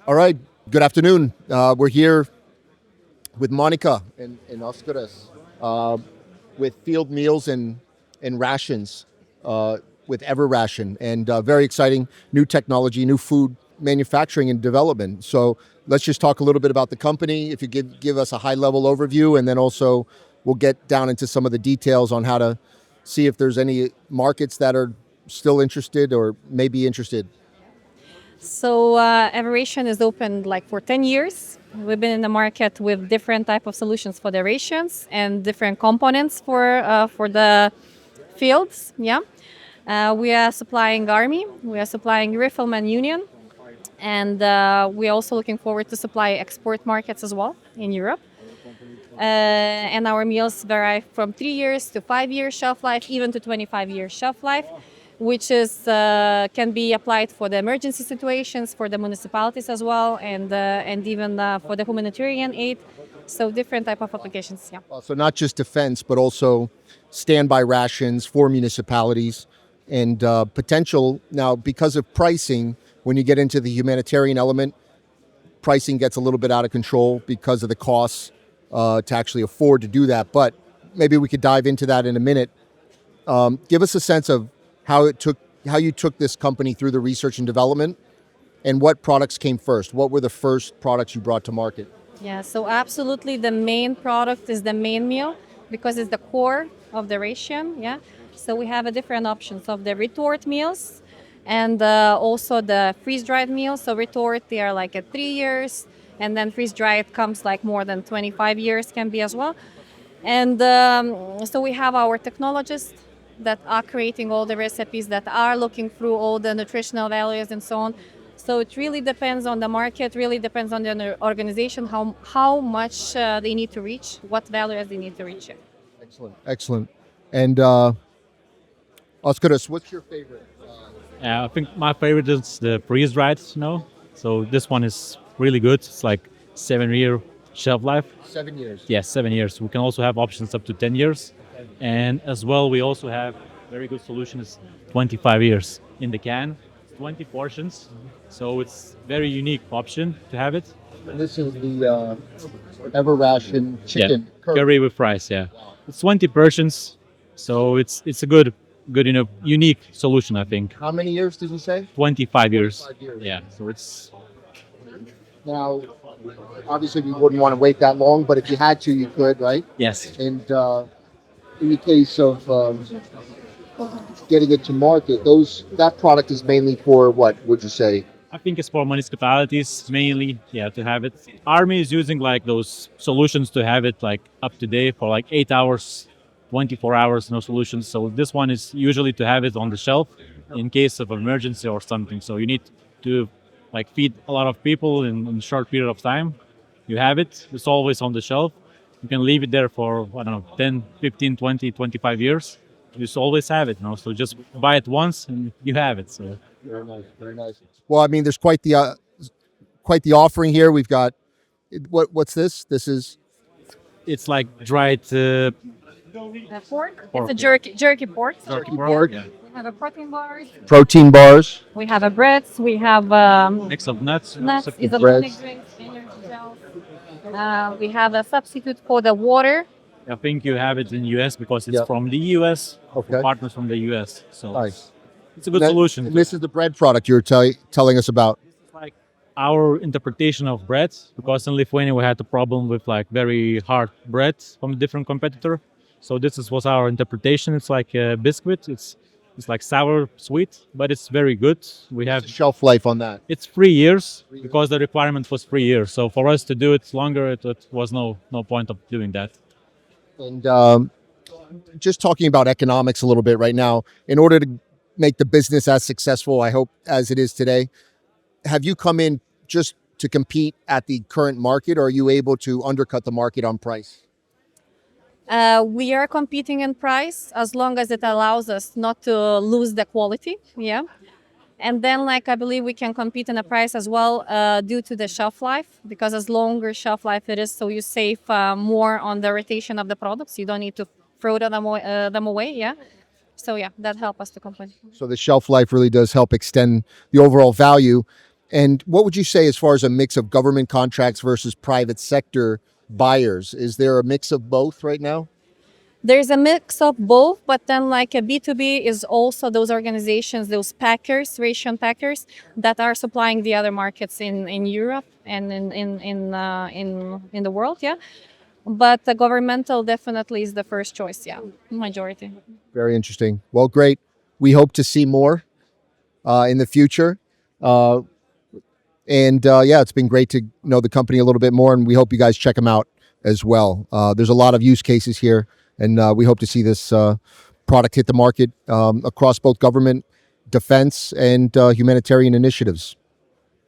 All right. Good afternoon. We're here with Monica and Oscaras with field meals and rations with Ever Ration and very exciting new technology, new food manufacturing and development. So let's just talk a little bit about the company. If you give us a high level overview, and then also we'll get down into some of the details on how to see if there's any markets that are still interested or may be interested. So Ration is open like for 10 years. We've been in the market with different type of solutions for the rations and different components for the fields. Yeah, we are supplying Army, we are supplying Rifleman Union, and we're also looking forward to supply export markets as well in Europe. And our meals vary from 3 years to 5 years shelf life, even to 25 years shelf life, which is can be applied for the emergency situations, for the municipalities as well, and even for the humanitarian aid. So different type of applications. Yeah. So not just defense, but also standby rations for municipalities and potential. Now, because of pricing, when you get into the humanitarian element, pricing gets a little bit out of control because of the costs to actually afford to do that. But maybe we could dive into that in a minute. Give us a sense of how you took this company through the research and development, and what products came first. What were the first products you brought to market? Yeah, so absolutely the main product is the main meal because it's the core of the ration. Yeah, so we have a different options of the retort meals and also the freeze-dried meals. So retort, they are like at 3 years, and then freeze-dried comes like more than 25 years can be as well. And so we have our technologists that are creating all the recipes, that are looking through all the nutritional values and so on. So it really depends on the market, really depends on the organization, how much they need to reach, what values they need to reach. Excellent, excellent. And Oscaras, what's your favorite? I think my favorite is the freeze dried. So this one is really good. It's like 7 year shelf life. 7 years. Yes, 7 years. We can also have options up to 10 years, and as well we also have very good solutions 25 years in the can, 20 portions. So it's very unique option to have it. And this is the Ever Ration chicken Curry with fries. Yeah, it's 20 portions. So it's a good unique solution. I think How many years did you say? 25 years. 5 years. Yeah. So it's Now, obviously, we wouldn't want to wait that long, but if you had to, you could, right? yes. And in the case of getting it to market, that product is mainly for what would you say? I think it's for municipalities mainly, yeah, to have it. Army is using like those solutions to have it like up to date for like 8 hours, 24 hours, no solutions. So this one is usually to have it on the shelf in case of emergency or something. So you need to like feed a lot of people in a short period of time. You have it, it's always on the shelf. You can leave it there for, I don't know, 10, 15, 20, 25 years. You just always have it. So just buy it once and you have it. So Very nice, very nice. Well, I mean, there's quite the offering here. We've got what's this? This is it's like dried Pork. Pork. It's a jerky pork. turkey pork. Yeah. We have a protein bars. protein bars. We have a breads. We have Mix of nuts. nuts, something. isotonic drinks, energy gels. We have a substitute for the water. I think you have it in US because it's Yeah. from the US, Okay. partners from the US. So Nice. it's a good And solution. And this is the bread product you were telling us about. It's like our interpretation of bread, because in Lithuania we had the problem with like very hard bread from a different competitor. So was our interpretation. It's like a biscuit. It's like sour, sweet, but it's very good. We have Shelf life on that. it's 3 years because the requirement was 3 years. So for us to do it longer, it was no point of doing that. And just talking about economics a little bit right now, in order to make the business as successful, I hope, as it is today, have you come in just to compete at the current market, or are you able to undercut the market on price? We are competing in price as long as it allows us not to lose the quality. Yeah. And then, like, I believe we can compete in a price as well due to the shelf life, because as longer shelf life it is, so you save more on the rotation of the products. You don't need to throw them away. Yeah. So yeah, that helps us to compete. So the shelf life really does help extend the overall value. And what would you say as far as a mix of government contracts versus private sector buyers? Is there a mix of both right now? There's a mix of both, but then like a B2B is also those organizations, those packers, ration packers that are supplying the other markets in Europe and in the world, yeah. But the governmental definitely is the first choice, yeah, majority. Very interesting. Well, great. We hope to see more in the future. Uh, yeah, it's been great to know the company a little bit more, and we hope you guys check them out as well. There's a lot of use cases here, and we hope to see this product hit the market across both government, defense, and humanitarian initiatives.